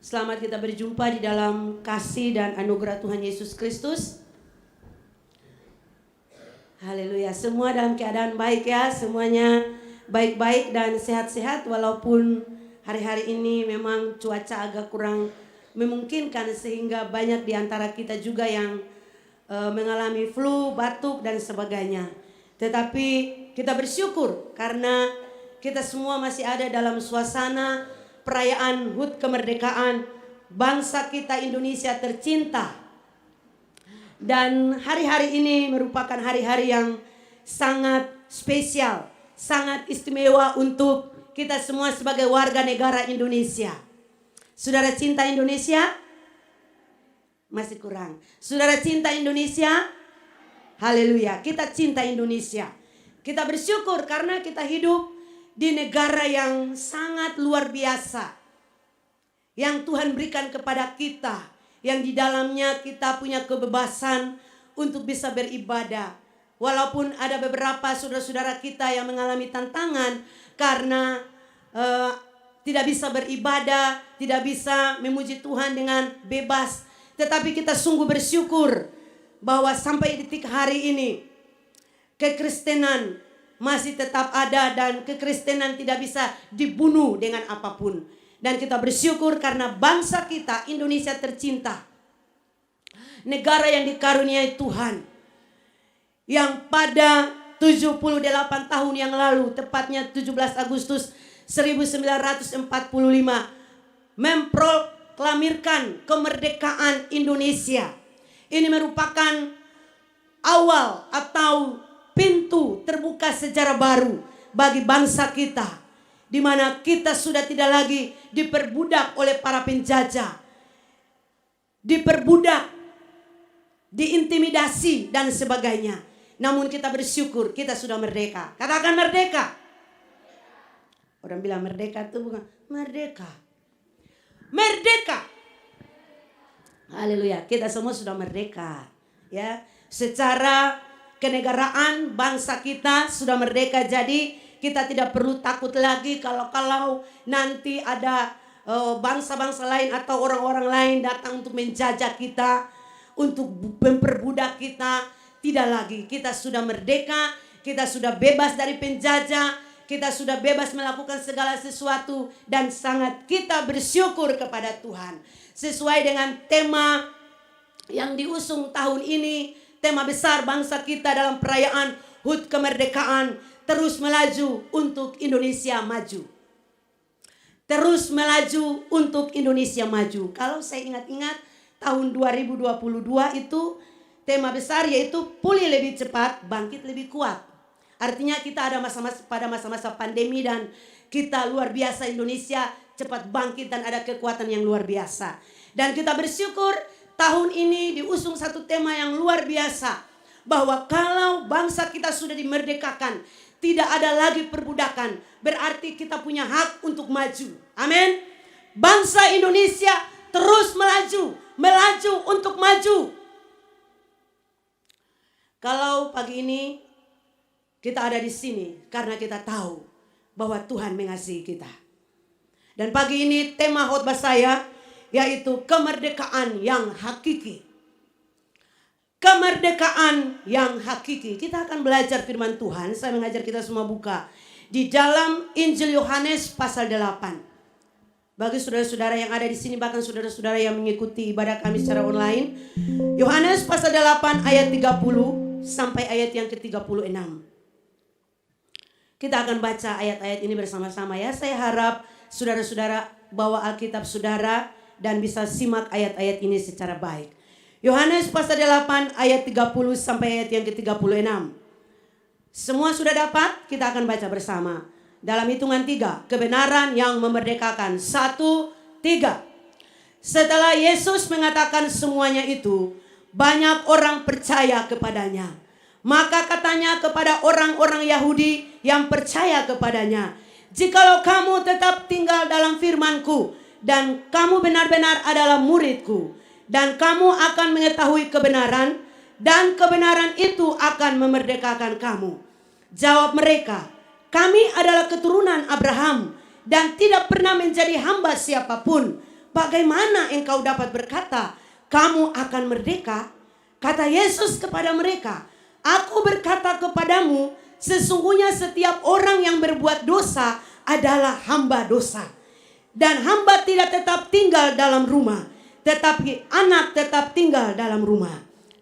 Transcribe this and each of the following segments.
Selamat kita berjumpa di dalam kasih dan anugerah Tuhan Yesus Kristus. Haleluya. Semua dalam keadaan baik ya. Semuanya baik-baik dan sehat-sehat. Walaupun hari-hari ini memang cuaca agak kurang memungkinkan, sehingga banyak di antara kita juga yang mengalami flu, batuk dan sebagainya. Tetapi kita bersyukur karena kita semua masih ada dalam suasana perayaan HUT kemerdekaan bangsa kita Indonesia tercinta. Dan hari-hari ini merupakan hari-hari yang sangat spesial, sangat istimewa untuk kita semua sebagai warga negara Indonesia. Saudara cinta Indonesia? Masih kurang. Saudara cinta Indonesia? Haleluya, kita cinta Indonesia. Kita bersyukur karena kita hidup di negara yang sangat luar biasa, yang Tuhan berikan kepada kita, yang di dalamnya kita punya kebebasan untuk bisa beribadah. Walaupun ada beberapa saudara-saudara kita yang mengalami tantangan karena tidak bisa beribadah, tidak bisa memuji Tuhan dengan bebas. Tetapi kita sungguh bersyukur bahwa sampai detik hari ini kekristenan masih tetap ada dan kekristenan tidak bisa dibunuh dengan apapun. Dan kita bersyukur karena bangsa kita Indonesia tercinta, negara yang dikaruniai Tuhan, yang pada 78 tahun yang lalu, tepatnya 17 Agustus 1945, memproklamirkan kemerdekaan Indonesia. Ini merupakan awal atau pintu terbuka sejarah baru bagi bangsa kita, di mana kita sudah tidak lagi diperbudak oleh para penjajah, diperbudak, diintimidasi dan sebagainya. Namun kita bersyukur kita sudah merdeka. Katakan merdeka. Orang bilang merdeka itu bukan merdeka. Merdeka. Haleluya, kita semua sudah merdeka. Ya, secara kenegaraan bangsa kita sudah merdeka, jadi kita tidak perlu takut lagi kalau nanti ada bangsa-bangsa lain atau orang-orang lain datang untuk menjajah kita, untuk memperbudak kita. Tidak lagi, kita sudah merdeka, kita sudah bebas dari penjajah, kita sudah bebas melakukan segala sesuatu, dan sangat kita bersyukur kepada Tuhan. Sesuai dengan tema yang diusung tahun ini, tema besar bangsa kita dalam perayaan HUT kemerdekaan, terus melaju untuk Indonesia maju. Terus melaju untuk Indonesia maju. Kalau saya ingat-ingat tahun 2022 itu tema besar yaitu pulih lebih cepat, bangkit lebih kuat. Artinya kita ada pada masa-masa pandemi dan kita luar biasa, Indonesia cepat bangkit dan ada kekuatan yang luar biasa. Dan kita bersyukur tahun ini diusung satu tema yang luar biasa, bahwa kalau bangsa kita sudah dimerdekakan, tidak ada lagi perbudakan, berarti kita punya hak untuk maju. Amin. Bangsa Indonesia terus melaju untuk maju. Kalau pagi ini kita ada di sini karena kita tahu bahwa Tuhan mengasihi kita. Dan pagi ini tema khotbah saya yaitu kemerdekaan yang hakiki. Kemerdekaan yang hakiki. Kita akan belajar firman Tuhan. Saya mengajar kita semua buka di dalam Injil Yohanes pasal 8. Bagi saudara-saudara yang ada di sini, bahkan saudara-saudara yang mengikuti ibadah kami secara online, Yohanes pasal 8 ayat 30 sampai ayat yang ke-36. Kita akan baca ayat-ayat ini bersama-sama ya. Saya harap saudara-saudara bawa Alkitab saudara dan bisa simak ayat-ayat ini secara baik. Yohanes pasal 8 ayat 30 sampai ayat yang ke-36. Semua sudah dapat? Kita akan baca bersama. Dalam hitungan 3, kebenaran yang memerdekakan. 1, 3. Setelah Yesus mengatakan semuanya itu, banyak orang percaya kepadanya. Maka katanya kepada orang-orang Yahudi yang percaya kepadanya, "Jikalau kamu tetap tinggal dalam firman-Ku, dan kamu benar-benar adalah murid-Ku, dan kamu akan mengetahui kebenaran, dan kebenaran itu akan memerdekakan kamu." Jawab mereka, "Kami adalah keturunan Abraham dan tidak pernah menjadi hamba siapapun. bagaimana engkau dapat berkata, kamu akan merdeka? Kata Yesus kepada mereka, aku berkata kepadamu, sesungguhnya setiap orang yang berbuat dosa adalah hamba dosa. Dan hamba tidak tetap tinggal dalam rumah, tetapi anak tetap tinggal dalam rumah.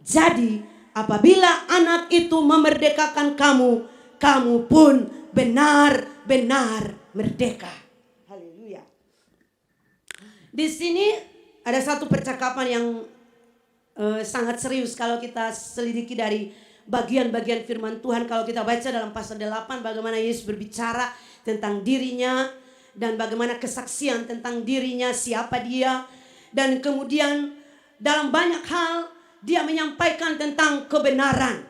Jadi apabila anak itu memerdekakan kamu, kamu pun benar-benar merdeka. Haleluya. Di sini ada satu percakapan yang sangat serius kalau kita selidiki dari bagian-bagian firman Tuhan. Kalau kita baca dalam pasal 8 bagaimana Yesus berbicara tentang dirinya dan bagaimana kesaksian tentang dirinya, siapa dia. Dan kemudian dalam banyak hal dia menyampaikan tentang kebenaran.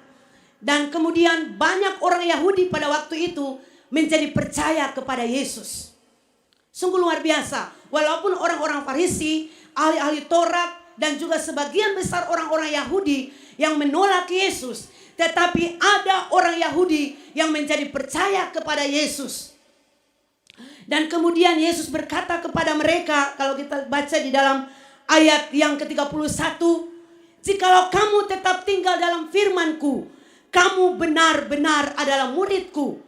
Dan kemudian banyak orang Yahudi pada waktu itu menjadi percaya kepada Yesus. Sungguh luar biasa. Walaupun orang-orang Farisi, ahli-ahli Taurat, dan juga sebagian besar orang-orang Yahudi yang menolak Yesus, tetapi ada orang Yahudi yang menjadi percaya kepada Yesus. Dan kemudian Yesus berkata kepada mereka, kalau kita baca di dalam ayat yang ke-31, jikalau kamu tetap tinggal dalam firman-Ku, kamu benar-benar adalah murid-Ku.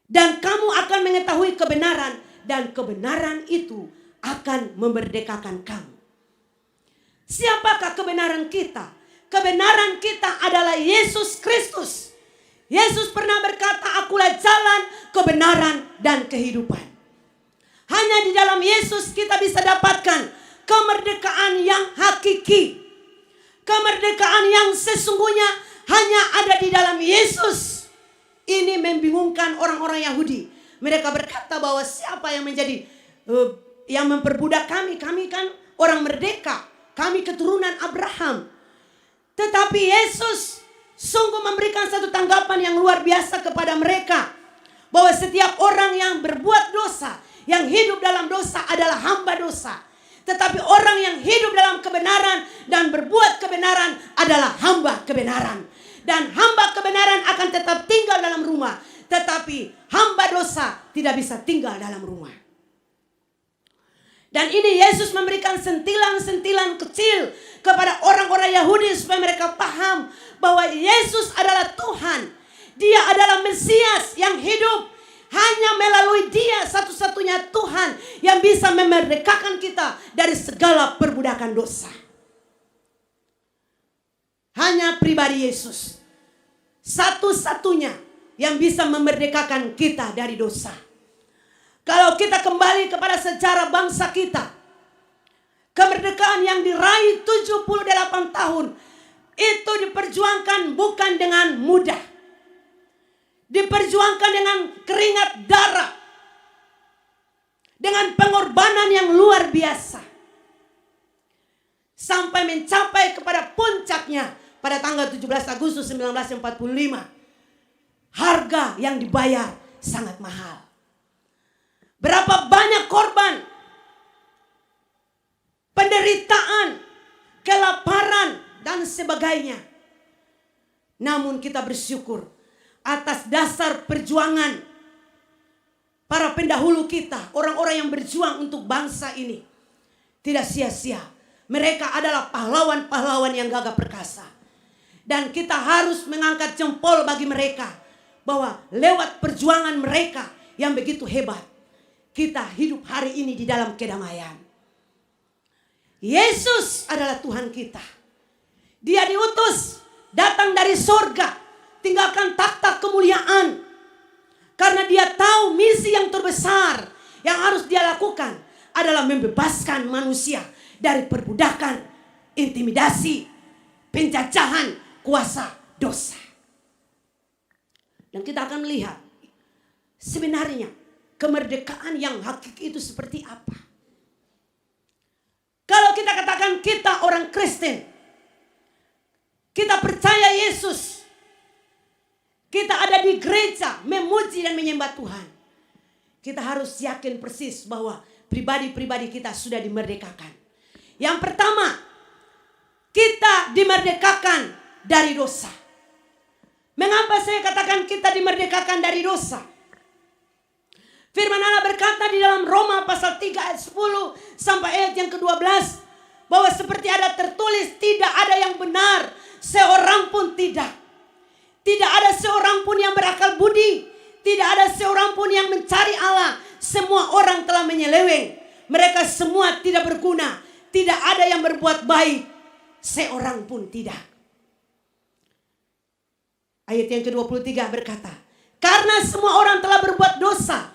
Dan kamu akan mengetahui kebenaran, dan kebenaran itu akan memerdekakan kamu. Siapakah kebenaran kita? Kebenaran kita adalah Yesus Kristus. Yesus pernah berkata, akulah jalan, kebenaran, dan kehidupan. Hanya di dalam Yesus kita bisa dapatkan kemerdekaan yang hakiki. Kemerdekaan yang sesungguhnya hanya ada di dalam Yesus. Ini membingungkan orang-orang Yahudi. Mereka berkata bahwa siapa yang menjadi yang memperbudak kami? Kami kan orang merdeka. Kami keturunan Abraham. Tetapi Yesus sungguh memberikan satu tanggapan yang luar biasa kepada mereka. Bahwa setiap orang yang berbuat dosa, yang hidup dalam dosa adalah hamba dosa. Tetapi orang yang hidup dalam kebenaran dan berbuat kebenaran adalah hamba kebenaran. Dan hamba kebenaran akan tetap tinggal dalam rumah. Tetapi hamba dosa tidak bisa tinggal dalam rumah. Dan ini Yesus memberikan sentilan-sentilan kecil kepada orang-orang Yahudi supaya mereka paham bahwa Yesus adalah Tuhan. Dia adalah Mesias yang hidup. Hanya melalui Dia satu-satunya Tuhan yang bisa memerdekakan kita dari segala perbudakan dosa. Hanya pribadi Yesus. Satu-satunya yang bisa memerdekakan kita dari dosa. Kalau kita kembali kepada sejarah bangsa kita, kemerdekaan yang diraih 78 tahun itu diperjuangkan bukan dengan mudah. Diperjuangkan dengan keringat darah. Dengan pengorbanan yang luar biasa. Sampai mencapai kepada puncaknya pada tanggal 17 Agustus 1945. Harga yang dibayar sangat mahal. Berapa banyak korban, penderitaan, kelaparan, dan sebagainya. Namun kita bersyukur atas dasar perjuangan para pendahulu kita, orang-orang yang berjuang untuk bangsa ini. Tidak sia-sia. Mereka adalah pahlawan-pahlawan yang gagah perkasa. Dan kita harus mengangkat jempol bagi mereka. Bahwa lewat perjuangan mereka yang begitu hebat, kita hidup hari ini di dalam kedamaian. Yesus adalah Tuhan kita. Dia diutus datang dari sorga, tinggalkan takhta kemuliaan. Karena dia tahu misi yang terbesar yang harus dia lakukan adalah membebaskan manusia dari perbudakan, intimidasi, penjajahan, kuasa dosa. Dan kita akan melihat sebenarnya kemerdekaan yang hakiki itu seperti apa. Kalau kita katakan kita orang Kristen, kita percaya Yesus, kita ada di gereja memuji dan menyembah Tuhan, kita harus yakin persis bahwa pribadi-pribadi kita sudah dimerdekakan. Yang pertama, kita dimerdekakan dari dosa. Mengapa saya katakan kita dimerdekakan dari dosa? Firman Allah berkata di dalam Roma pasal 3 ayat 10 sampai ayat yang ke-12. Bahwa seperti ada tertulis, tidak ada yang benar, seorang pun tidak. Tidak ada seorang pun yang berakal budi. Tidak ada seorang pun yang mencari Allah. Semua orang telah menyeleweng. Mereka semua tidak berguna. Tidak ada yang berbuat baik, seorang pun tidak. Ayat yang ke-23 berkata, karena semua orang telah berbuat dosa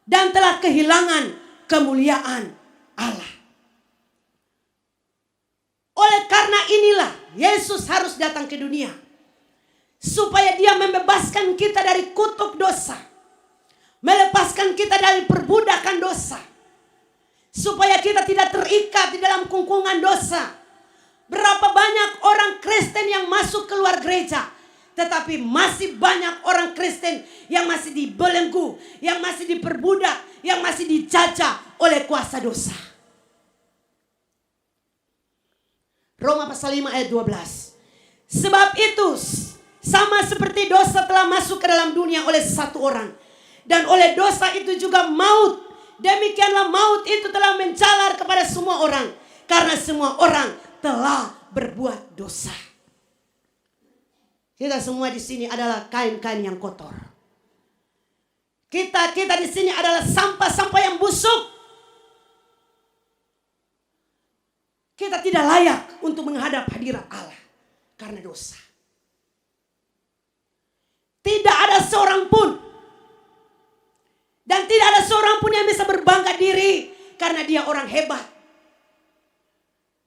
dan telah kehilangan kemuliaan Allah. Oleh karena inilah Yesus harus datang ke dunia, supaya dia membebaskan kita dari kutuk dosa, melepaskan kita dari perbudakan dosa, supaya kita tidak terikat di dalam kungkungan dosa. Berapa banyak orang Kristen yang masuk keluar gereja, tetapi masih banyak orang Kristen yang masih dibelenggu, yang masih diperbudak, yang masih dijajah oleh kuasa dosa. Roma pasal 5 ayat 12. Sebab itu sama seperti dosa telah masuk ke dalam dunia oleh satu orang, dan oleh dosa itu juga maut, demikianlah maut itu telah menjalar kepada semua orang, karena semua orang telah berbuat dosa. Kita semua di sini adalah kain-kain yang kotor. Kita di sini adalah sampah-sampah yang busuk. Kita tidak layak untuk menghadap hadirat Allah karena dosa. Tidak ada seorang pun, dan tidak ada seorang pun yang bisa berbangga diri karena dia orang hebat,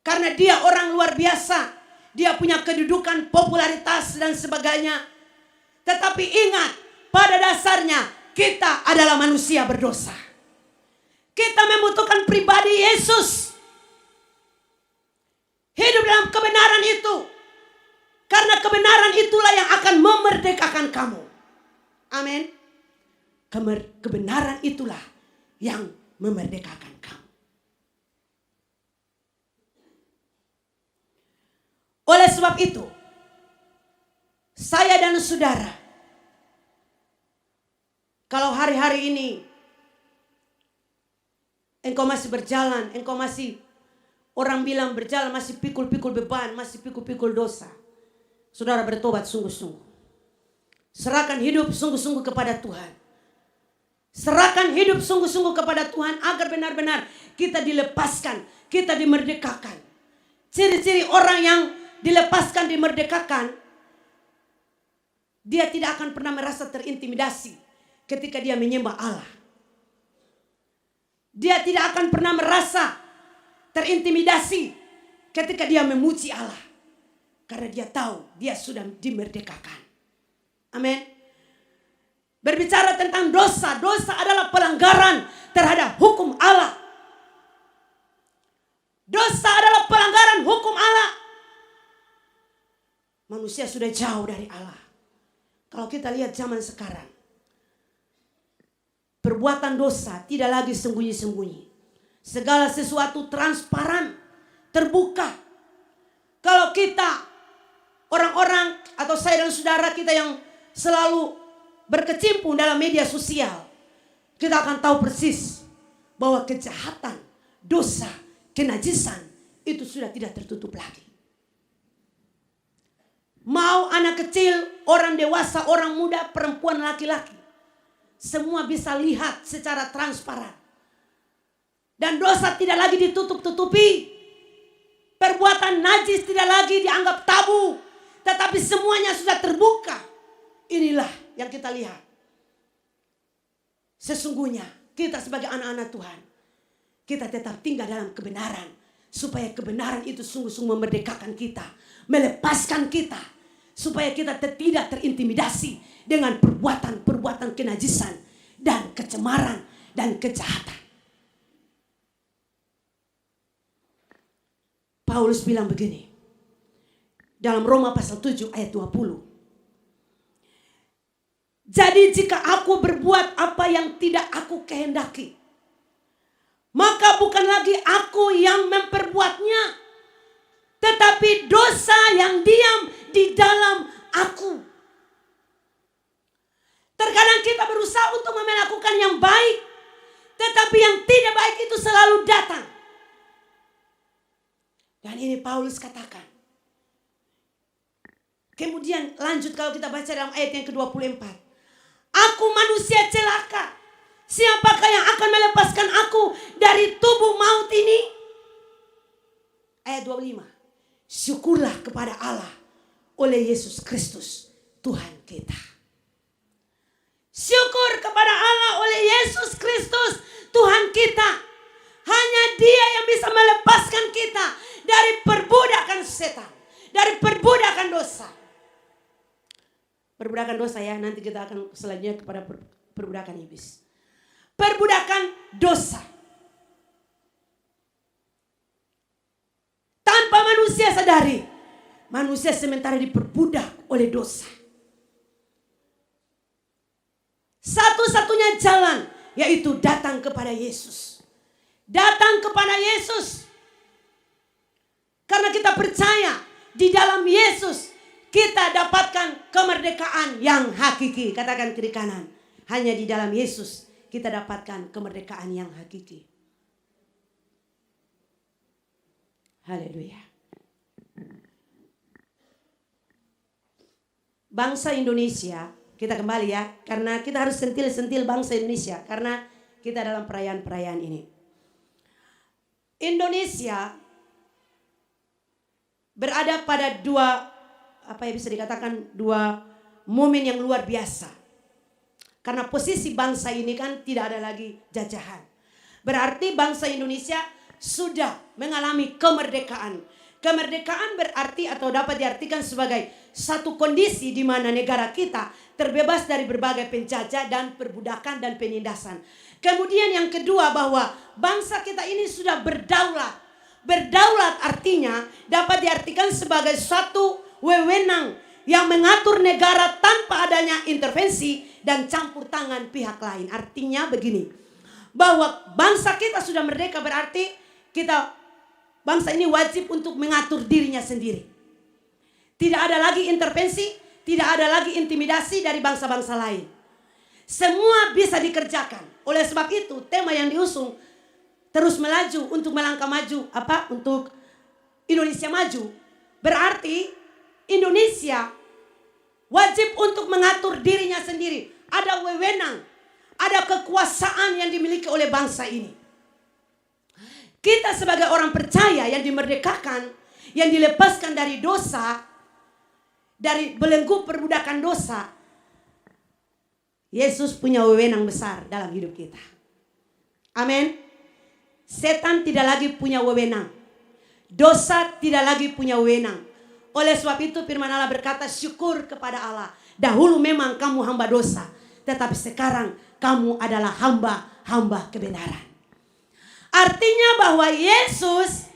karena dia orang luar biasa. Dia punya kedudukan, popularitas dan sebagainya. Tetapi ingat, pada dasarnya kita adalah manusia berdosa. Kita membutuhkan pribadi Yesus. Hidup dalam kebenaran itu. Karena kebenaran itulah yang akan memerdekakan kamu. Amin. Kebenaran itulah yang memerdekakan kamu. Oleh sebab itu, saya dan saudara, kalau hari-hari ini engkau masih berjalan, engkau masih, orang bilang berjalan masih pikul-pikul beban, masih pikul-pikul dosa, saudara bertobat sungguh-sungguh. Serahkan hidup sungguh-sungguh kepada Tuhan. Serahkan hidup sungguh-sungguh kepada Tuhan agar benar-benar kita dilepaskan, kita dimerdekakan. Ciri-ciri orang yang dilepaskan, dimerdekakan, dia tidak akan pernah merasa terintimidasi ketika dia menyembah Allah. Dia tidak akan pernah merasa terintimidasi ketika dia memuji Allah, karena dia tahu dia sudah dimerdekakan. Amin. Berbicara tentang dosa, dosa adalah pelanggaran terhadap hukum Allah. Dosa adalah pelanggaran hukum Allah. Manusia sudah jauh dari Allah. Kalau kita lihat zaman sekarang, perbuatan dosa tidak lagi sembunyi-sembunyi. Segala sesuatu transparan, terbuka. Kalau kita, orang-orang atau saya dan saudara kita yang selalu berkecimpung dalam media sosial, kita akan tahu persis bahwa kejahatan, dosa, kenajisan itu sudah tidak tertutup lagi. Mau anak kecil, orang dewasa, orang muda, perempuan, laki-laki, semua bisa lihat secara transparan. Dan dosa tidak lagi ditutup-tutupi. Perbuatan najis tidak lagi dianggap tabu, tetapi semuanya sudah terbuka. Inilah yang kita lihat. Sesungguhnya kita sebagai anak-anak Tuhan, kita tetap tinggal dalam kebenaran, supaya kebenaran itu sungguh-sungguh memerdekakan kita, melepaskan kita, supaya kita tidak terintimidasi dengan perbuatan-perbuatan kenajisan dan kecemaran dan kejahatan. Paulus bilang begini dalam Roma pasal 7 ayat 20. Jadi jika aku berbuat apa yang tidak aku kehendaki, maka bukan lagi aku yang memperbuatnya, tetapi dosa yang diam di dalam aku. Terkadang kita berusaha untuk melakukan yang baik, tetapi yang tidak baik itu selalu datang. Dan ini Paulus katakan. Kemudian lanjut kalau kita baca dalam ayat yang ke-24. Aku manusia celaka. Siapakah yang akan melepaskan aku dari tubuh maut ini? Ayat 25. Syukurlah kepada Allah oleh Yesus Kristus Tuhan kita. Syukur kepada Allah oleh Yesus Kristus Tuhan kita. Hanya Dia yang bisa melepaskan kita dari perbudakan setan, dari perbudakan dosa. Perbudakan dosa ya, nanti kita akan selanjutnya kepada perbudakan iblis. Perbudakan dosa. Tanpa manusia sadari, manusia sementara diperbudak oleh dosa. Satu-satunya jalan yaitu datang kepada Yesus. Datang kepada Yesus. Karena kita percaya di dalam Yesus kita dapatkan kemerdekaan yang hakiki. Katakan kiri kanan. Hanya di dalam Yesus kita dapatkan kemerdekaan yang hakiki. Haleluya. Bangsa Indonesia, kita kembali ya. Karena kita harus sentil-sentil bangsa Indonesia. Karena kita dalam perayaan-perayaan ini. Indonesia berada pada dua momen yang luar biasa. Karena posisi bangsa ini kan tidak ada lagi jajahan. Berarti bangsa Indonesia sudah mengalami kemerdekaan. Kemerdekaan berarti atau dapat diartikan sebagai satu kondisi di mana negara kita terbebas dari berbagai penjajah dan perbudakan dan penindasan. Kemudian yang kedua bahwa bangsa kita ini sudah berdaulat. Berdaulat artinya dapat diartikan sebagai satu wewenang yang mengatur negara tanpa adanya intervensi dan campur tangan pihak lain. Artinya begini, bahwa bangsa kita sudah merdeka berarti bangsa ini wajib untuk mengatur dirinya sendiri. Tidak ada lagi intervensi, tidak ada lagi intimidasi dari bangsa-bangsa lain. Semua bisa dikerjakan. Oleh sebab itu tema yang diusung terus melaju untuk melangkah maju. Untuk Indonesia maju. Berarti Indonesia wajib untuk mengatur dirinya sendiri. Ada wewenang, ada kekuasaan yang dimiliki oleh bangsa ini. Kita sebagai orang percaya yang dimerdekakan, yang dilepaskan dari dosa, dari belenggu perbudakan dosa, Yesus punya wewenang besar dalam hidup kita. Amin. Setan tidak lagi punya wewenang. Dosa tidak lagi punya wewenang. Oleh sebab itu firman Allah berkata, syukur kepada Allah. Dahulu memang kamu hamba dosa, tetapi sekarang kamu adalah hamba kebenaran. Artinya bahwa Yesus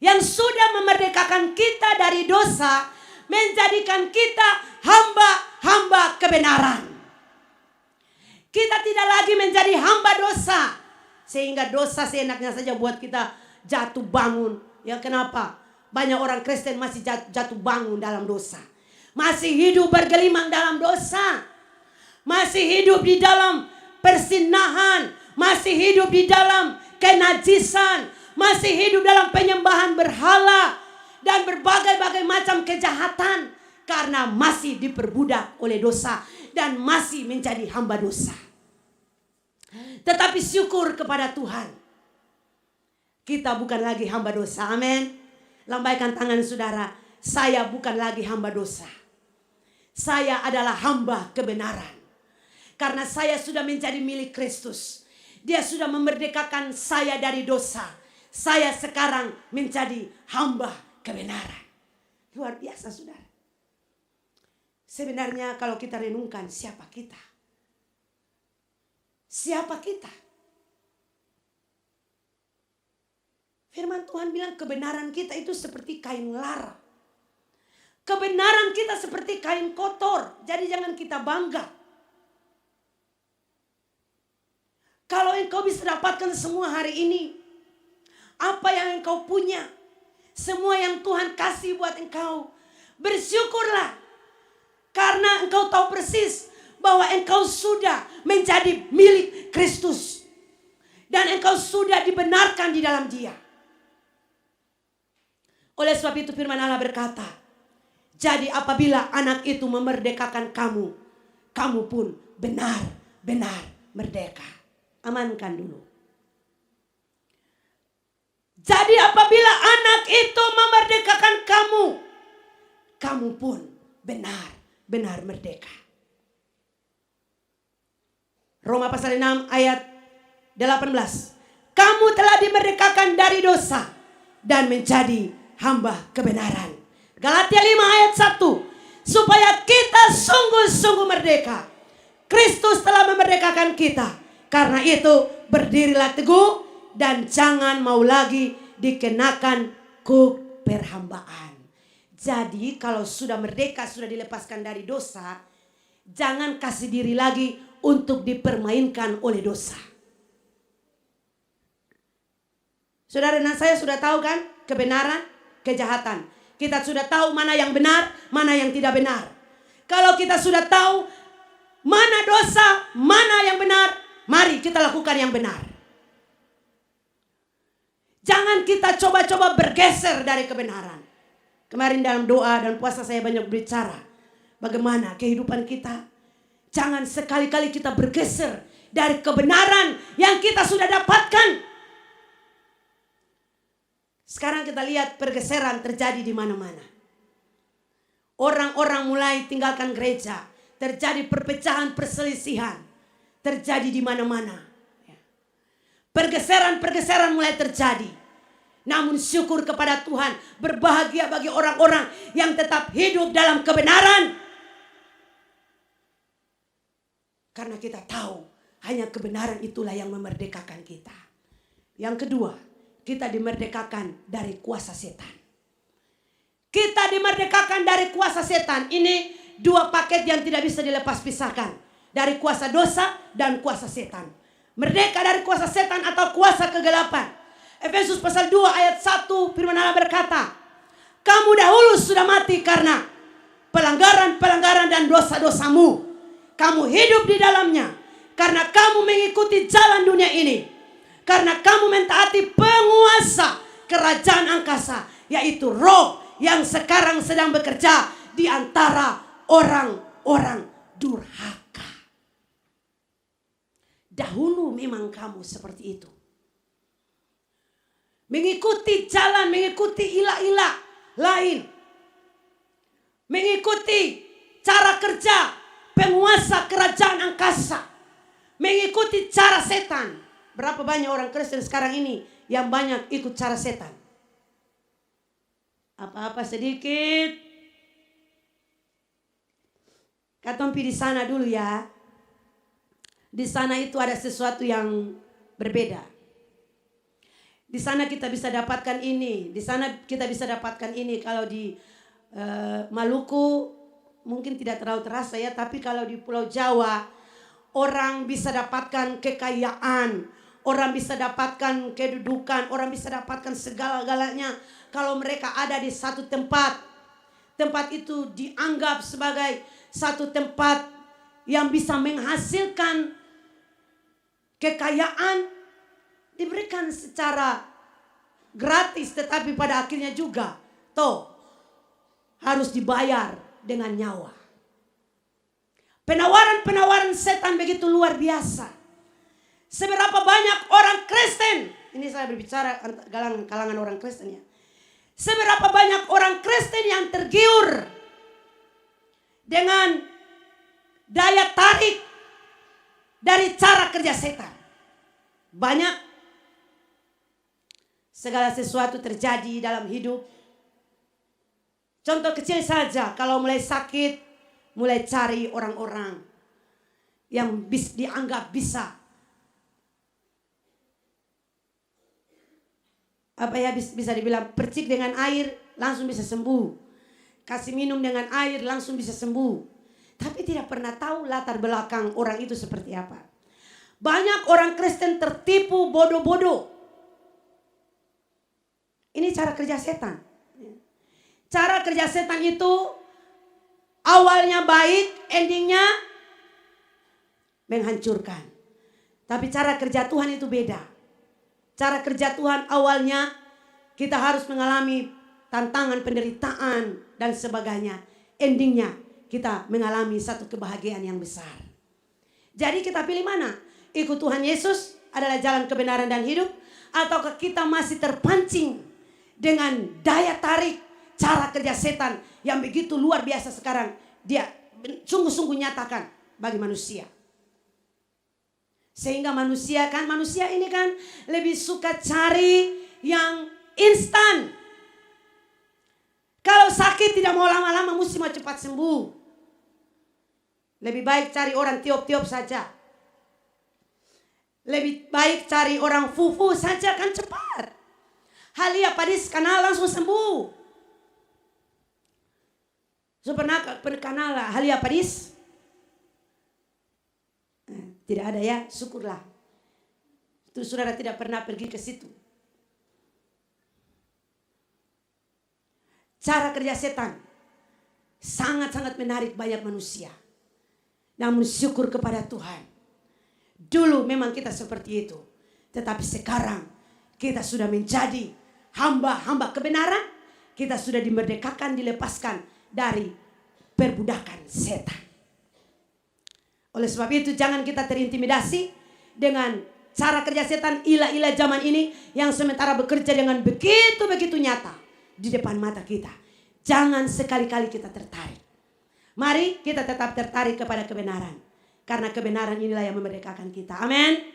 yang sudah memerdekakan kita dari dosa, menjadikan kita hamba kebenaran. Kita tidak lagi menjadi hamba dosa, sehingga dosa seenaknya saja buat kita jatuh bangun. Ya kenapa? Banyak orang Kristen masih jatuh bangun dalam dosa. Masih hidup bergelimang dalam dosa. Masih hidup di dalam persinahan. Masih hidup di dalam kenajisan. Masih hidup dalam penyembahan berhala. Dan berbagai-bagai macam kejahatan. Karena masih diperbudak oleh dosa. Dan masih menjadi hamba dosa. Tetapi syukur kepada Tuhan. Kita bukan lagi hamba dosa. Amin. Lambaikan tangan saudara. Saya bukan lagi hamba dosa. Saya adalah hamba kebenaran. Karena saya sudah menjadi milik Kristus. Dia sudah memerdekakan saya dari dosa. Saya sekarang menjadi hamba kebenaran. Luar biasa saudara. Sebenarnya kalau kita renungkan siapa kita? Siapa kita? Firman Tuhan bilang kebenaran kita itu seperti kain lara. Kebenaran kita seperti kain kotor. Jadi jangan kita bangga. Kalau engkau bisa dapatkan semua hari ini. Apa yang engkau punya. Semua yang Tuhan kasih buat engkau. Bersyukurlah. Karena engkau tahu persis bahwa engkau sudah menjadi milik Kristus. Dan engkau sudah dibenarkan di dalam Dia. Oleh sebab itu firman Allah berkata, jadi apabila anak itu memerdekakan kamu, kamu pun benar-benar merdeka. Amankan dulu. Jadi apabila anak itu memerdekakan kamu, kamu pun benar-benar merdeka. Roma pasal 6 ayat 18. Kamu telah dimerdekakan dari dosa dan menjadi hamba kebenaran. Galatia 5 ayat 1. Supaya kita sungguh-sungguh merdeka. Kristus telah memerdekakan kita. Karena itu berdirilah teguh dan jangan mau lagi dikenakan kuk perhambaan. Jadi kalau sudah merdeka, sudah dilepaskan dari dosa, jangan kasih diri lagi untuk dipermainkan oleh dosa. Saudara dan saya sudah tahu kan kebenaran, kejahatan. Kita sudah tahu mana yang benar, mana yang tidak benar. Kalau kita sudah tahu mana dosa, mana yang benar, mari kita lakukan yang benar. Jangan kita coba-coba bergeser dari kebenaran. Kemarin dalam doa dan puasa saya banyak bicara bagaimana kehidupan kita. Jangan sekali-kali kita bergeser dari kebenaran yang kita sudah dapatkan. Sekarang kita lihat pergeseran terjadi di mana-mana. Orang-orang mulai tinggalkan gereja. Terjadi perpecahan, perselisihan. Terjadi di mana-mana. Pergeseran-pergeseran mulai terjadi. Namun syukur kepada Tuhan. Berbahagia bagi orang-orang yang tetap hidup dalam kebenaran. Karena kita tahu hanya kebenaran itulah yang memerdekakan kita. Yang kedua, kita dimerdekakan dari kuasa setan. Kita dimerdekakan dari kuasa setan. Ini dua paket yang tidak bisa dilepas pisahkan. Dari kuasa dosa dan kuasa setan. Merdeka dari kuasa setan atau kuasa kegelapan. Efesus pasal 2 ayat 1 firman Allah berkata, kamu dahulu sudah mati karena pelanggaran-pelanggaran dan dosa-dosamu. Kamu hidup di dalamnya karena kamu mengikuti jalan dunia ini. Karena kamu mentaati penguasa kerajaan angkasa, yaitu roh yang sekarang sedang bekerja di antara orang-orang durhaka. Dahulu memang kamu seperti itu. Mengikuti jalan, mengikuti ilah-ilah lain. Mengikuti cara kerja penguasa kerajaan angkasa. Mengikuti cara setan. Berapa banyak orang Kristen sekarang ini yang banyak ikut cara setan? Apa-apa sedikit. Katompi di sana dulu ya. Di sana itu ada sesuatu yang berbeda. Di sana kita bisa dapatkan ini. Di sana kita bisa dapatkan ini. Kalau di Maluku mungkin tidak terlalu terasa ya. Tapi kalau di Pulau Jawa, orang bisa dapatkan kekayaan. Orang bisa dapatkan kedudukan, orang bisa dapatkan segala-galanya kalau mereka ada di satu tempat. Tempat itu dianggap sebagai satu tempat yang bisa menghasilkan kekayaan, diberikan secara gratis, tetapi pada akhirnya juga harus dibayar dengan nyawa. Penawaran-penawaran setan begitu luar biasa. Seberapa banyak orang Kristen, ini saya berbicara kalangan orang Kristen ya. Seberapa banyak orang Kristen yang tergiur dengan daya tarik dari cara kerja setan. Banyak segala sesuatu terjadi dalam hidup. Contoh kecil saja, kalau mulai sakit, mulai cari orang-orang yang dianggap bisa bisa dibilang percik dengan air langsung bisa sembuh. Kasih minum dengan air langsung bisa sembuh. Tapi tidak pernah tahu latar belakang orang itu seperti apa. Banyak orang Kristen tertipu bodoh-bodoh. Ini cara kerja setan. Cara kerja setan itu awalnya baik, endingnya menghancurkan. Tapi cara kerja Tuhan itu beda. Cara kerja Tuhan awalnya kita harus mengalami tantangan, penderitaan dan sebagainya. Endingnya kita mengalami satu kebahagiaan yang besar. Jadi kita pilih mana? Ikut Tuhan Yesus adalah jalan kebenaran dan hidup, ataukah kita masih terpancing dengan daya tarik cara kerja setan yang begitu luar biasa sekarang dia sungguh-sungguh nyatakan bagi manusia. Sehingga manusia ini kan lebih suka cari yang instan. Kalau sakit tidak mau lama-lama, mesti mau cepat sembuh. Lebih baik cari orang tiup-tiup saja. Lebih baik cari orang fufu saja, kan cepat. Halia padis kanal langsung sembuh. So pernah kanal halia padis? Tidak ada ya, syukurlah. Itu saudara tidak pernah pergi ke situ. Cara kerja setan sangat-sangat menarik banyak manusia. Namun syukur kepada Tuhan. Dulu memang kita seperti itu. Tetapi sekarang kita sudah menjadi hamba-hamba kebenaran. Kita sudah dimerdekakan, dilepaskan dari perbudakan setan. Oleh sebab itu jangan kita terintimidasi dengan cara kerja setan ilah-ilah zaman ini yang sementara bekerja dengan begitu nyata di depan mata kita. Jangan sekali-kali kita tertarik. Mari kita tetap tertarik kepada kebenaran. Karena kebenaran inilah yang memerdekakan kita. Amin.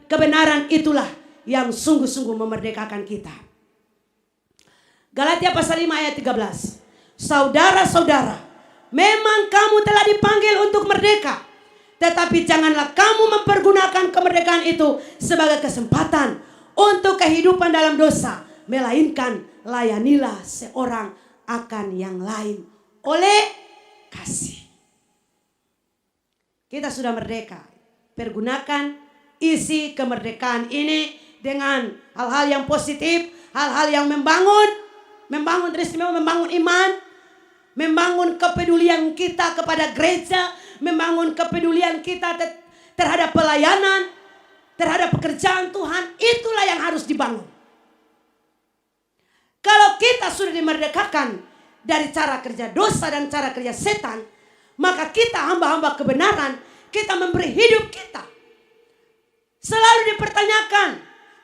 Kebenaran itulah yang sungguh-sungguh memerdekakan kita. Galatia pasal 5 ayat 13. Saudara-saudara, memang kamu telah dipanggil untuk merdeka. Tetapi janganlah kamu mempergunakan kemerdekaan itu sebagai kesempatan untuk kehidupan dalam dosa. Melainkan layanilah seorang akan yang lain oleh kasih. Kita sudah merdeka. Pergunakan isi kemerdekaan ini dengan hal-hal yang positif, hal-hal yang membangun iman, membangun kepedulian kita kepada gereja, membangun kepedulian kita terhadap pelayanan, terhadap pekerjaan Tuhan. Itulah yang harus dibangun. Kalau kita sudah dimerdekakan dari cara kerja dosa dan cara kerja setan, maka kita hamba-hamba kebenaran, kita memberi hidup kita. Selalu dipertanyakan,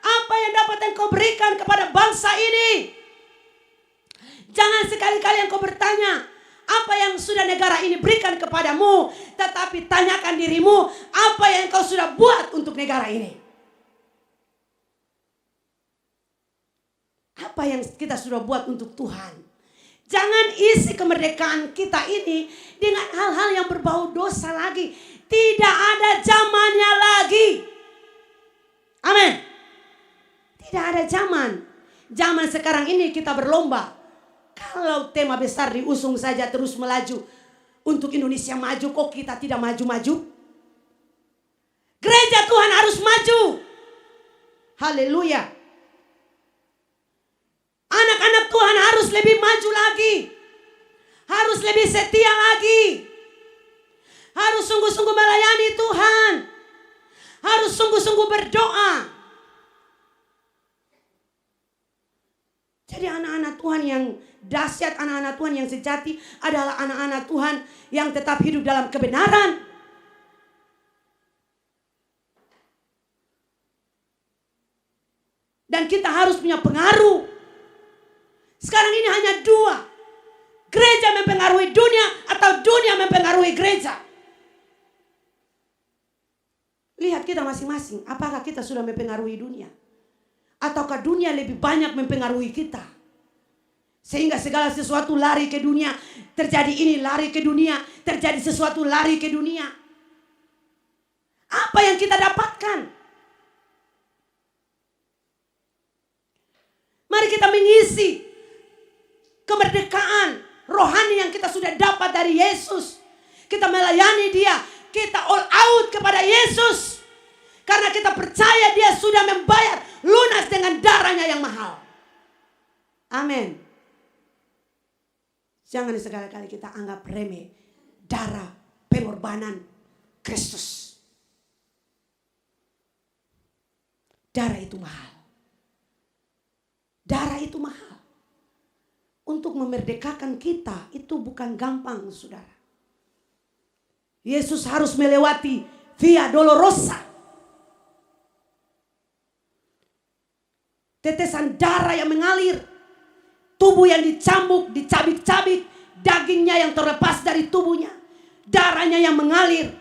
apa yang dapat engkau berikan kepada bangsa ini? Jangan sekali-kali engkau bertanya, apa yang sudah negara ini berikan kepadamu. Tetapi tanyakan dirimu, apa yang engkau sudah buat untuk negara ini. Apa yang kita sudah buat untuk Tuhan. Jangan isi kemerdekaan kita ini dengan hal-hal yang berbau dosa lagi. Tidak ada zamannya lagi. Amin. Tidak ada zaman. Zaman sekarang ini kita berlomba. Kalau tema besar diusung saja terus melaju. Untuk Indonesia maju, kok kita tidak maju-maju? Gereja Tuhan harus maju. Haleluya. Anak-anak Tuhan harus lebih maju lagi. Harus lebih setia lagi. Harus sungguh-sungguh melayani Tuhan. Harus sungguh-sungguh berdoa. Jadi anak-anak Tuhan yang dahsyat, anak-anak Tuhan yang sejati adalah anak-anak Tuhan yang tetap hidup dalam kebenaran. Dan kita harus punya pengaruh. Sekarang ini hanya dua. Gereja mempengaruhi dunia atau dunia mempengaruhi gereja. Lihat kita masing-masing. Apakah kita sudah mempengaruhi dunia? Ataukah dunia lebih banyak mempengaruhi kita? Sehingga segala sesuatu lari ke dunia. Terjadi ini lari ke dunia. Terjadi sesuatu lari ke dunia. Apa yang kita dapatkan? Mari kita mengisi kemerdekaan rohani yang kita sudah dapat dari Yesus. Kita melayani Dia. Kita all out kepada Yesus. Karena kita percaya Dia sudah membayar lunas dengan darahnya yang mahal. Amin. Jangan sekali-kali kita anggap remeh darah pengorbanan Kristus. Darah itu mahal. Darah itu mahal. Untuk memerdekakan kita itu bukan gampang, saudara. Yesus harus melewati Via Dolorosa. Tetesan darah yang mengalir. Tubuh yang dicambuk, dicabik-cabik. Dagingnya yang terlepas dari tubuhnya. Darahnya yang mengalir.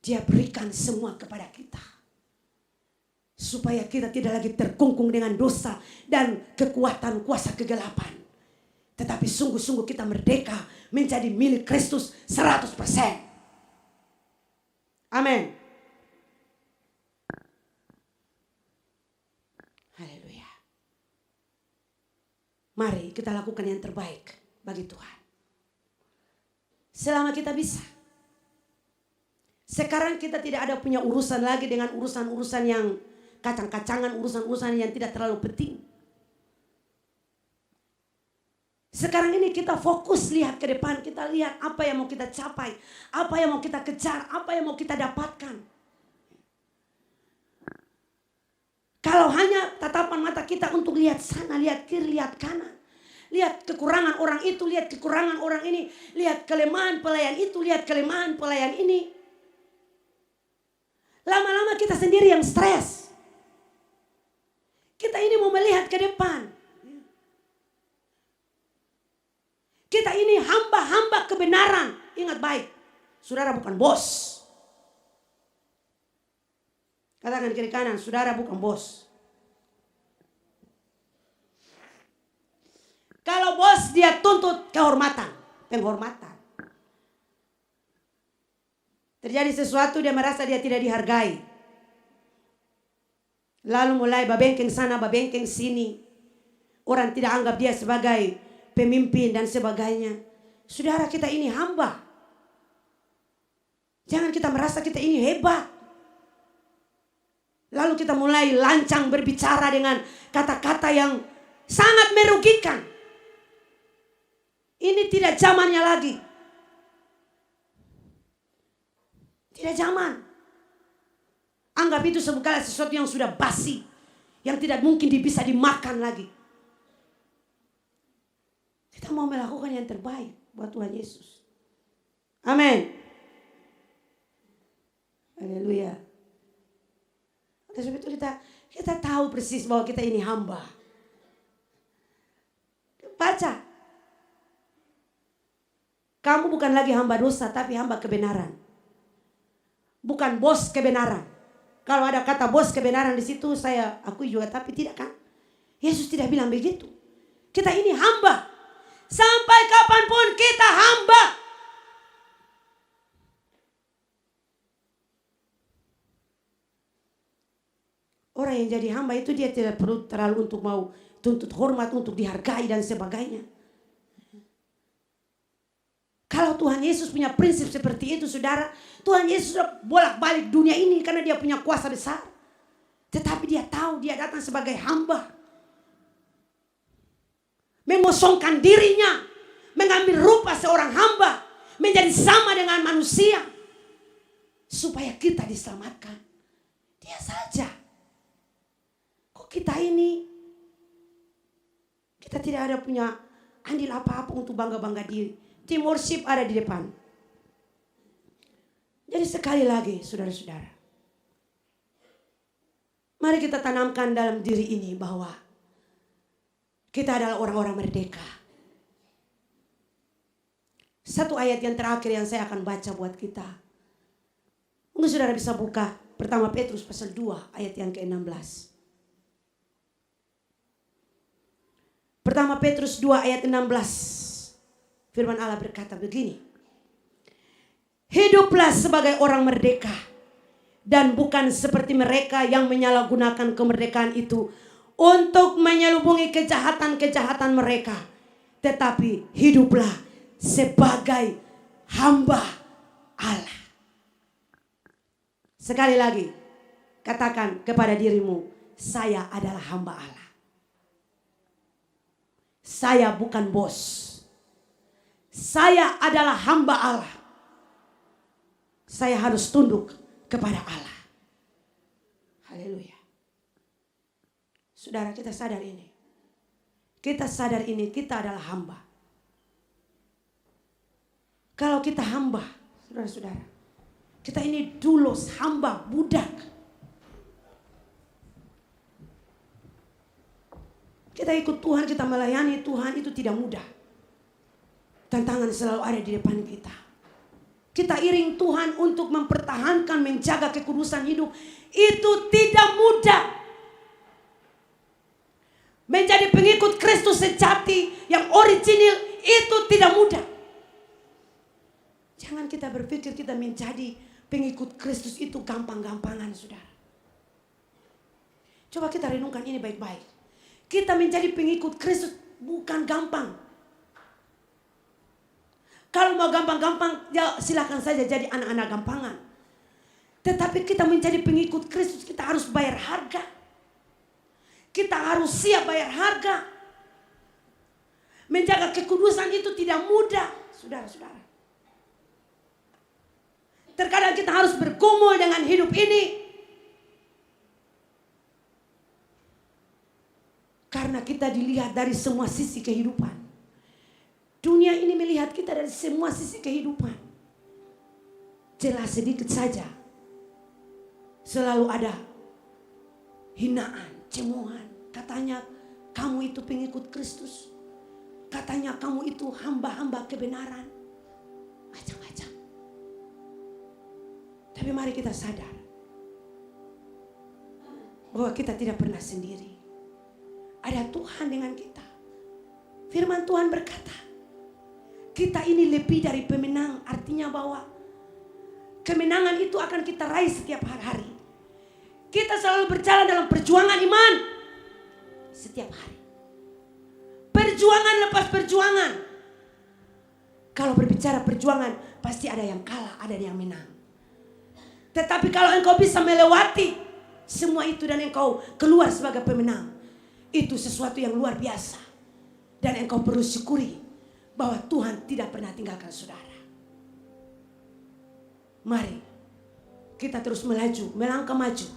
Dia berikan semua kepada kita. Supaya kita tidak lagi terkungkung dengan dosa dan kekuatan kuasa kegelapan. Tetapi sungguh-sungguh kita merdeka menjadi milik Kristus 100%. Amin. Haleluya. Mari kita lakukan yang terbaik bagi Tuhan. Selama kita bisa. Sekarang kita tidak ada punya urusan lagi dengan urusan-urusan yang kacang-kacangan, urusan-urusan yang tidak terlalu penting. Sekarang ini kita fokus lihat ke depan, kita lihat apa yang mau kita capai, apa yang mau kita kejar, apa yang mau kita dapatkan. Kalau hanya tatapan mata kita untuk lihat sana, lihat kiri, lihat kanan. Lihat kekurangan orang itu, lihat kekurangan orang ini. Lihat kelemahan pelayan itu, lihat kelemahan pelayan ini. Lama-lama kita sendiri yang stres. Kita ini mau melihat ke depan. Kita ini hamba-hamba kebenaran. Ingat baik, saudara bukan bos. Katakan kiri kanan, saudara bukan bos. Kalau bos dia tuntut kehormatan, penghormatan. Terjadi sesuatu dia merasa dia tidak dihargai. Lalu mulai babengkeng sana, babengkeng sini. Orang tidak anggap dia sebagai pemimpin dan sebagainya. Saudara, kita ini hamba. Jangan kita merasa kita ini hebat. Lalu kita mulai lancang berbicara dengan kata-kata yang sangat merugikan. Ini tidak zamannya lagi. Tidak zaman. Anggap itu sebagai sesuatu yang sudah basi. Yang tidak mungkin bisa dimakan lagi. Kita mau melakukan yang terbaik buat Tuhan Yesus. Amin. Haleluya. Oleh sebab itu kita tahu persis bahwa kita ini hamba. Baca. Kamu bukan lagi hamba dosa, tapi hamba kebenaran. Bukan bos kebenaran. Kalau ada kata bos kebenaran di situ, saya akui juga, tapi tidak kan? Yesus tidak bilang begitu. Kita ini hamba. Sampai kapanpun kita hamba. Orang yang jadi hamba itu dia tidak perlu terlalu untuk mau tuntut hormat, untuk dihargai dan sebagainya. Kalau Tuhan Yesus punya prinsip seperti itu, saudara, Tuhan Yesus sudah bolak-balik dunia ini karena dia punya kuasa besar. Tetapi dia tahu dia datang sebagai hamba. Mengosongkan dirinya, mengambil rupa seorang hamba, menjadi sama dengan manusia. Supaya kita diselamatkan. Dia saja. Kok kita ini, kita tidak ada punya andil apa-apa untuk bangga-bangga diri. Tim worship ada di depan. Jadi sekali lagi saudara-saudara. Mari kita tanamkan dalam diri ini bahwa kita adalah orang-orang merdeka. Satu ayat yang terakhir yang saya akan baca buat kita. Mungkin saudara bisa buka pertama Petrus pasal 2 ayat yang ke-16. Pertama Petrus 2 ayat 16. Firman Allah berkata begini. Hiduplah sebagai orang merdeka. Dan bukan seperti mereka yang menyalahgunakan kemerdekaan itu untuk menyelubungi kejahatan-kejahatan mereka. Tetapi hiduplah sebagai hamba Allah. Sekali lagi. Katakan kepada dirimu. Saya adalah hamba Allah. Saya bukan bos. Saya adalah hamba Allah. saya harus tunduk kepada Allah. Haleluya. Saudara, kita sadar ini. Kita sadar ini, kita adalah hamba. Kalau kita hamba, saudara-saudara, kita ini dulos, hamba, budak. Kita ikut Tuhan, kita melayani Tuhan, itu tidak mudah. Tantangan selalu ada di depan kita. Kita iring Tuhan untuk mempertahankan, menjaga kekudusan hidup. Itu tidak mudah. Menjadi pengikut Kristus sejati yang original itu tidak mudah. Jangan kita berpikir kita menjadi pengikut Kristus itu gampang-gampangan, saudara. Coba kita renungkan ini baik-baik. Kita menjadi pengikut Kristus bukan gampang. Kalau mau gampang-gampang, ya silakan saja jadi anak-anak gampangan. Tetapi kita menjadi pengikut Kristus, kita harus bayar harga. Kita harus siap bayar harga. Menjaga kekudusan itu tidak mudah, saudara-saudara. Terkadang kita harus bergumul dengan hidup ini. Karena kita dilihat dari semua sisi kehidupan. Dunia ini melihat kita dari semua sisi kehidupan. Jelas sedikit saja. Selalu ada hinaan, cemoohan. Katanya kamu itu pengikut Kristus. Katanya kamu itu hamba-hamba kebenaran. Macam-macam. Tapi mari kita sadar. Bahwa kita tidak pernah sendiri. Ada Tuhan dengan kita. Firman Tuhan berkata, kita ini lebih dari pemenang. Artinya bahwa kemenangan itu akan kita raih setiap hari. Kita selalu berjalan dalam perjuangan iman setiap hari. Perjuangan lepas perjuangan. Kalau berbicara perjuangan, pasti ada yang kalah, ada yang menang. Tetapi kalau engkau bisa melewati semua itu dan engkau keluar sebagai pemenang, itu sesuatu yang luar biasa. Dan engkau perlu syukuri bahwa Tuhan tidak pernah tinggalkan saudara. Mari kita terus melaju, melangkah maju.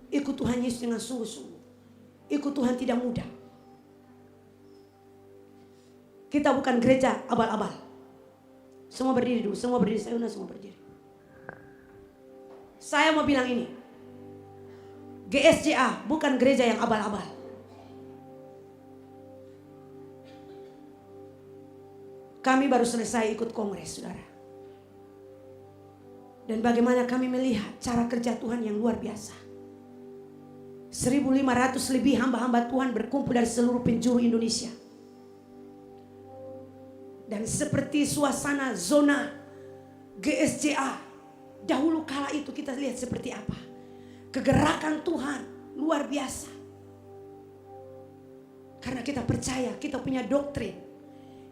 Ikut Tuhan Yesus dengan sungguh-sungguh. Ikut Tuhan tidak mudah. Kita bukan gereja abal-abal. Semua berdiri dulu, semua berdiri. Saya undang semua berdiri. Saya mau bilang ini. GSJA bukan gereja yang abal-abal. Kami baru selesai ikut kongres, saudara. Dan bagaimana kami melihat cara kerja Tuhan yang luar biasa. 1.500 lebih hamba-hamba Tuhan berkumpul dari seluruh penjuru Indonesia. Dan seperti suasana zona GSJA dahulu kala itu kita lihat seperti apa. Kegerakan Tuhan luar biasa. Karena kita percaya, kita punya doktrin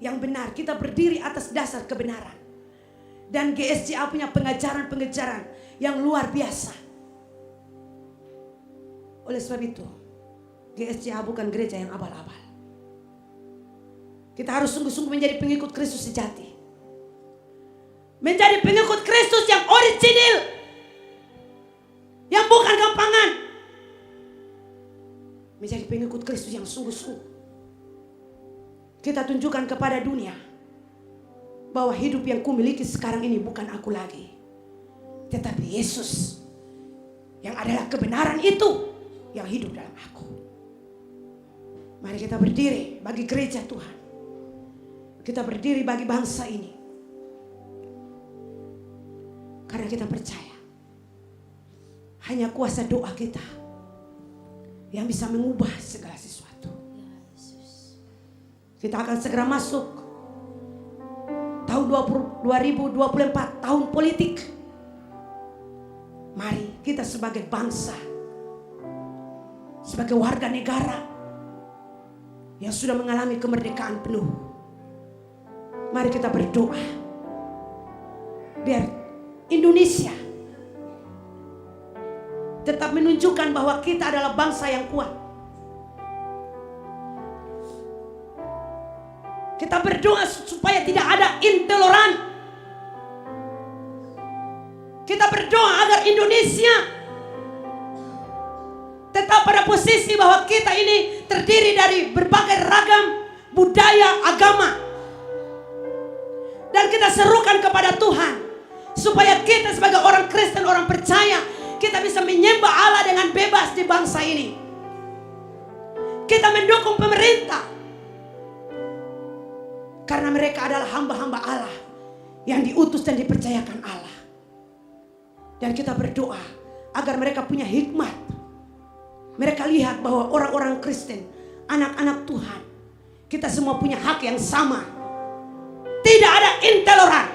yang benar, kita berdiri atas dasar kebenaran. Dan GSJA punya pengajaran-pengajaran yang luar biasa. Oleh sebab itu, GSJA bukan gereja yang abal-abal. Kita harus sungguh-sungguh menjadi pengikut Kristus sejati. Menjadi pengikut Kristus yang original. Yang bukan gampangan. Menjadi pengikut Kristus yang sungguh-sungguh. Kita tunjukkan kepada dunia bahwa hidup yang kumiliki sekarang ini bukan aku lagi, tetapi Yesus yang adalah kebenaran itu yang hidup dalam aku. Mari kita berdiri bagi gereja Tuhan. Kita berdiri bagi bangsa ini. Karena kita percaya hanya kuasa doa kita yang bisa mengubah segala sesuatu. Kita akan segera masuk tahun 2024, tahun politik. Mari kita sebagai bangsa, sebagai warga negara yang sudah mengalami kemerdekaan penuh, mari kita berdoa biar Indonesia tetap menunjukkan bahwa kita adalah bangsa yang kuat. Kita berdoa supaya tidak ada intoleran. Kita berdoa agar Indonesia tetap pada posisi bahwa kita ini terdiri dari berbagai ragam budaya, agama. Dan kita serukan kepada Tuhan supaya kita sebagai orang Kristen, orang percaya, kita bisa menyembah Allah dengan bebas di bangsa ini. Kita mendukung pemerintah karena mereka adalah hamba-hamba Allah yang diutus dan dipercayakan Allah. Dan kita berdoa agar mereka punya hikmat. Mereka lihat bahwa orang-orang Kristen, anak-anak Tuhan, kita semua punya hak yang sama. Tidak ada intoleran.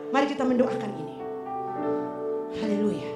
Mari kita mendoakan ini. Haleluya.